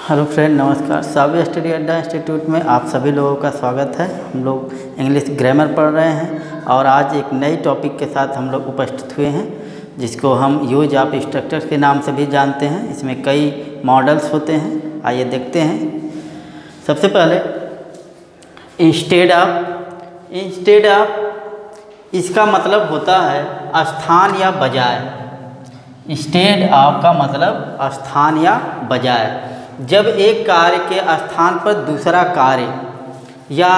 Hello friend, नमस्कार। सावी study अड्डा institute में आप सभी लोगों का स्वागत है। हम लोग इंग्लिश ग्रामर पढ़ रहे हैं और आज एक नई टॉपिक के साथ हम लोग उपस्थित हुए हैं, जिसको हम यूज ऑफ स्ट्रक्चर्स के नाम से भी जानते हैं। इसमें कई मॉडल्स होते हैं, आइए देखते हैं। सबसे पहले इंस्टेड ऑफ इसका मतलब होता है स्थान या बजाय। इंस्टेड ऑफ का मतलब स्थान या बजाय। जब एक कार्य के स्थान पर दूसरा कार्य या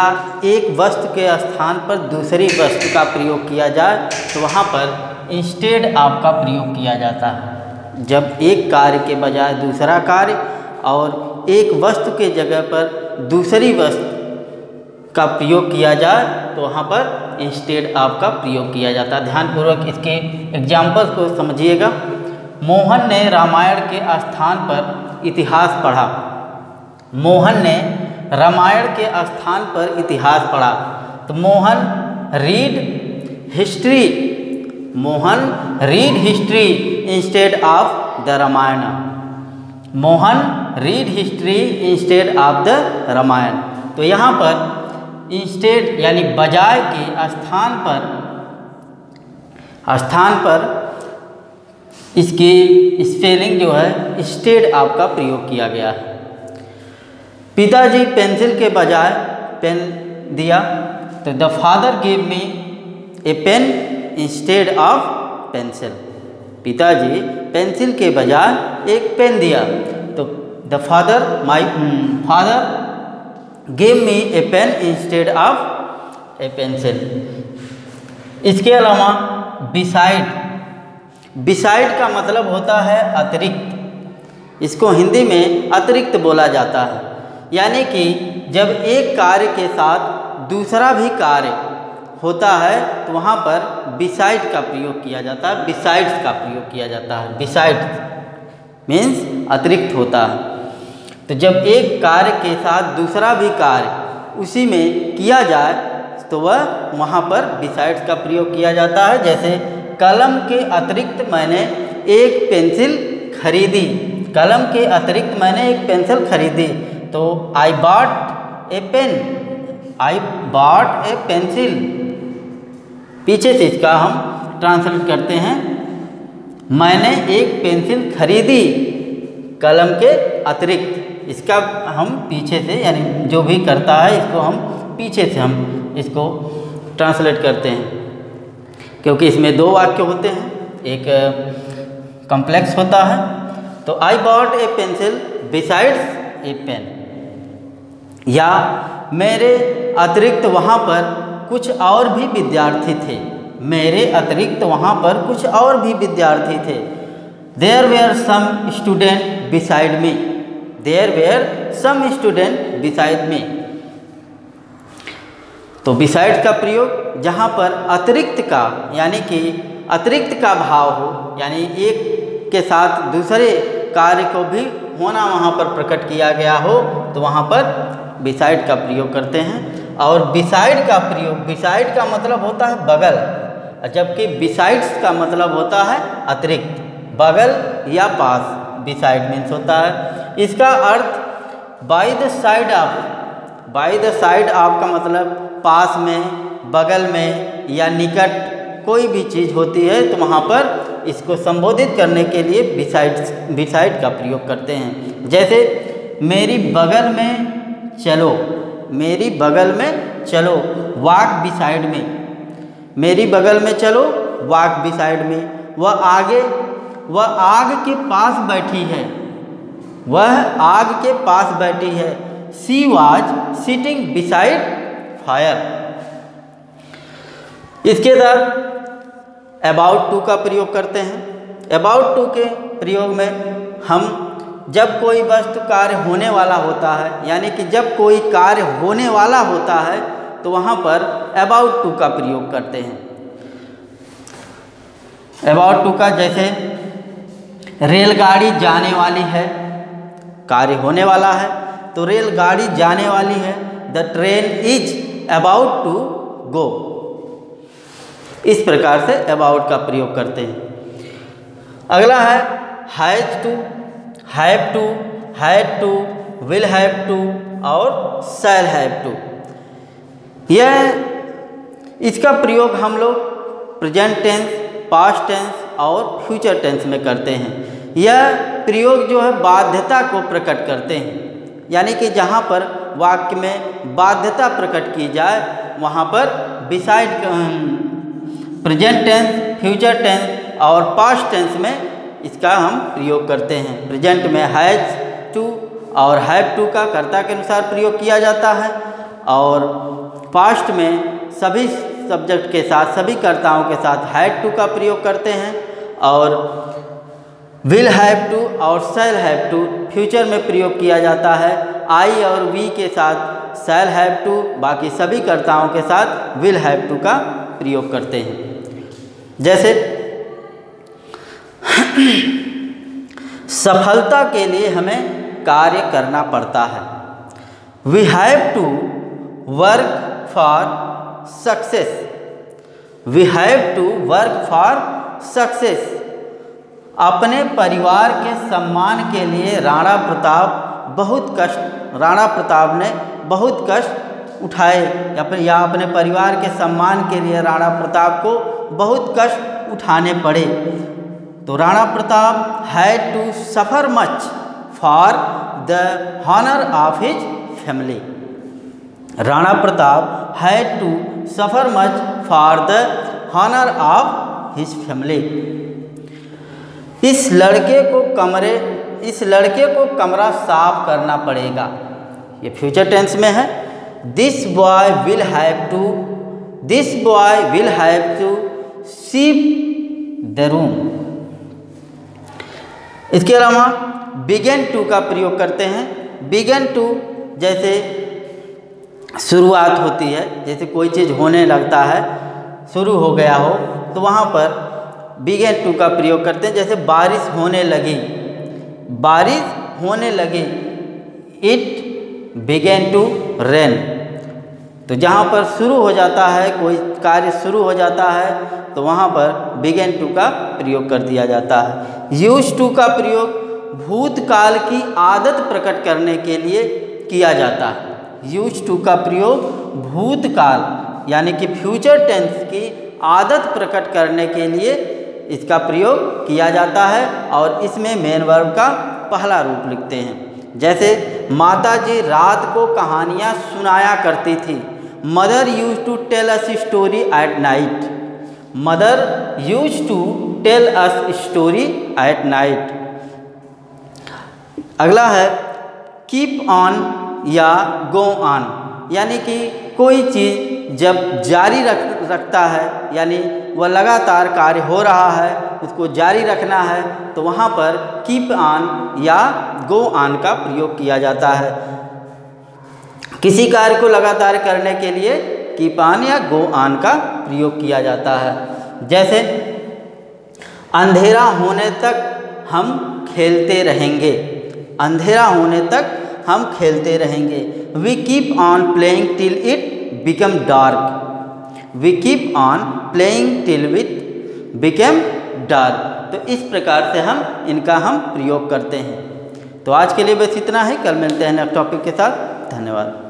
एक वस्तु के स्थान पर दूसरी वस्तु का प्रयोग किया जाए तो वहाँ पर इंस्टेड ऑफ का प्रयोग किया जाता है। जब एक कार्य के बजाय दूसरा कार्य और एक वस्तु के जगह पर दूसरी वस्तु का प्रयोग किया जाए तो वहाँ पर इंस्टेड ऑफ का प्रयोग किया जाता है। ध्यानपूर्वक इसके एग्जाम्पल्स को समझिएगा। मोहन ने रामायण के स्थान पर इतिहास पढ़ा। मोहन ने रामायण के स्थान पर इतिहास पढ़ा तो Mohan read history instead of the Ramayana. Mohan read history instead of the Ramayana. तो यहाँ पर इंस्टेड यानी बजाय के स्थान पर इसकी स्पेलिंग जो है इंस्टेड ऑफ का प्रयोग किया गया है। पिताजी पेंसिल के बजाय पेन दिया तो the father give me a pen instead of pencil. पिताजी पेंसिल के बजाय एक पेन दिया तो the father give me a pen instead of a pencil. इसके अलावा बिसाइड का मतलब होता है अतिरिक्त। इसको हिंदी में अतिरिक्त बोला जाता है, यानी कि जब एक कार्य के साथ दूसरा भी कार्य होता है तो वहाँ पर बिसाइड का प्रयोग किया जाता है। बिसाइड्स का प्रयोग किया जाता है। बिसाइड्स मीन्स अतिरिक्त होता है। तो जब एक कार्य के साथ दूसरा भी कार्य उसी में किया जाए तो वहाँ पर बिसाइड्स का प्रयोग किया जाता है। जैसे कलम के अतिरिक्त मैंने एक पेंसिल खरीदी। कलम के अतिरिक्त मैंने एक पेंसिल खरीदी तो आई बॉट ए पेंसिल। पीछे से इसका हम ट्रांसलेट करते हैं, मैंने एक पेंसिल खरीदी कलम के अतिरिक्त। इसका हम पीछे से यानी जो भी करता है इसको हम पीछे से हम इसको ट्रांसलेट करते हैं, क्योंकि इसमें दो वाक्य होते हैं, एक कॉम्प्लेक्स होता है। तो I bought a pencil besides a pen. या मेरे अतिरिक्त वहाँ पर कुछ और भी विद्यार्थी थे। मेरे अतिरिक्त वहाँ पर कुछ और भी विद्यार्थी थे। There were some student beside me. There were some student beside me. तो बिसाइड का प्रयोग जहाँ पर अतिरिक्त का यानी कि अतिरिक्त का भाव हो, यानी एक के साथ दूसरे कार्य को भी होना वहाँ पर प्रकट किया गया हो तो वहाँ पर बिसाइड का प्रयोग करते हैं। और बिसाइड का मतलब होता है बगल, जबकि बिसाइड्स का मतलब होता है अतिरिक्त, बगल या पास। बिसाइड मीन्स होता है। इसका earth by the side of का मतलब पास में, बगल में या निकट कोई भी चीज़ होती है तो वहाँ पर इसको संबोधित करने के लिए बिसाइड का प्रयोग करते हैं। जैसे मेरी बगल में चलो, मेरी बगल में चलो, वॉक बिसाइड में। मेरी बगल में चलो, वॉक बिसाइड में। वह आग के पास बैठी है। वह आग के पास बैठी है। She was sitting beside fire. इसके साथ अबाउट टू का प्रयोग करते हैं। अबाउट टू के प्रयोग में हम जब कोई वस्तु कार्य होने वाला होता है, यानी कि जब कोई कार्य होने वाला होता है तो वहाँ पर अबाउट टू का प्रयोग करते हैं। अबाउट टू का जैसे रेलगाड़ी जाने वाली है, कार्य होने वाला है तो रेलगाड़ी जाने वाली है। The train is about to go. इस प्रकार से अबाउट का प्रयोग करते हैं। अगला है has to, have to, had to, will have to और शैल हैव टू। इसका प्रयोग हम लोग प्रेजेंट टेंस, पास्ट टेंस और फ्यूचर टेंस में करते हैं। यह प्रयोग जो है बाध्यता को प्रकट करते हैं, यानी कि जहाँ पर वाक्य में बाध्यता प्रकट की जाए वहाँ पर beside present tense, future tense और पास्ट टेंस में इसका हम प्रयोग करते हैं। प्रेजेंट में हैज टू और हैव टू का कर्ता के अनुसार प्रयोग किया जाता है, और पास्ट में सभी सब्जेक्ट के साथ, सभी कर्ताओं के साथ हैड टू का प्रयोग करते हैं, और विल हैव टू और शैल हैव टू फ्यूचर में प्रयोग किया जाता है। आई और वी के साथ शैल हैव टू, बाकी सभी कर्ताओं के साथ विल हैव टू का प्रयोग करते हैं। जैसे सफलता के लिए हमें कार्य करना पड़ता है। We have to work for success. We have to work for success. अपने परिवार के सम्मान के लिए राणा प्रताप ने बहुत कष्ट उठाए, या अपने परिवार के सम्मान के लिए राणा प्रताप को बहुत कष्ट उठाने पड़े। तो Rana Pratap had to suffer much for the honour of his family. Rana Pratap had to suffer much for the honour of his family. इस लड़के को कमरा साफ करना पड़ेगा। ये फ्यूचर टेंस में है। This boy will have to sweep the room. इसके अलावा बिगेन टू का प्रयोग करते हैं। बिगेन टू जैसे शुरुआत होती है, जैसे कोई चीज़ होने लगता है, शुरू हो गया हो, तो वहाँ पर बिगेन टू का प्रयोग करते हैं। जैसे बारिश होने लगी, इट बिगेन टू रेन। तो जहाँ पर शुरू हो जाता है, कोई कार्य शुरू हो जाता है, तो वहाँ पर बिगेन टू का प्रयोग कर दिया जाता है। यूज टू का प्रयोग भूतकाल की आदत प्रकट करने के लिए किया जाता है। यूज टू का प्रयोग भूतकाल यानी कि फ्यूचर टेंस की आदत प्रकट करने के लिए इसका प्रयोग किया जाता है, और इसमें मेन वर्ब का पहला रूप लिखते हैं। जैसे माताजी रात को कहानियाँ सुनाया करती थी। Mother use to tell us story at night. Mother use to tell us story at night. अगला है कीप ऑन या गो ऑन, यानी कि कोई चीज़ जब जारी रखता है, यानी वह लगातार कार्य हो रहा है, उसको जारी रखना है, तो वहाँ पर कीप ऑन या गो ऑन का प्रयोग किया जाता है। किसी कार्य को लगातार करने के लिए कीप ऑन या गो ऑन का प्रयोग किया जाता है। जैसे अंधेरा होने तक हम खेलते रहेंगे। अंधेरा होने तक हम खेलते रहेंगे। We keep on playing till it become dark. We keep on playing till it become dark. तो इस प्रकार से इनका हम प्रयोग करते हैं। तो आज के लिए बस इतना है। कल मिलते हैं नेक्स्ट टॉपिक के साथ। धन्यवाद।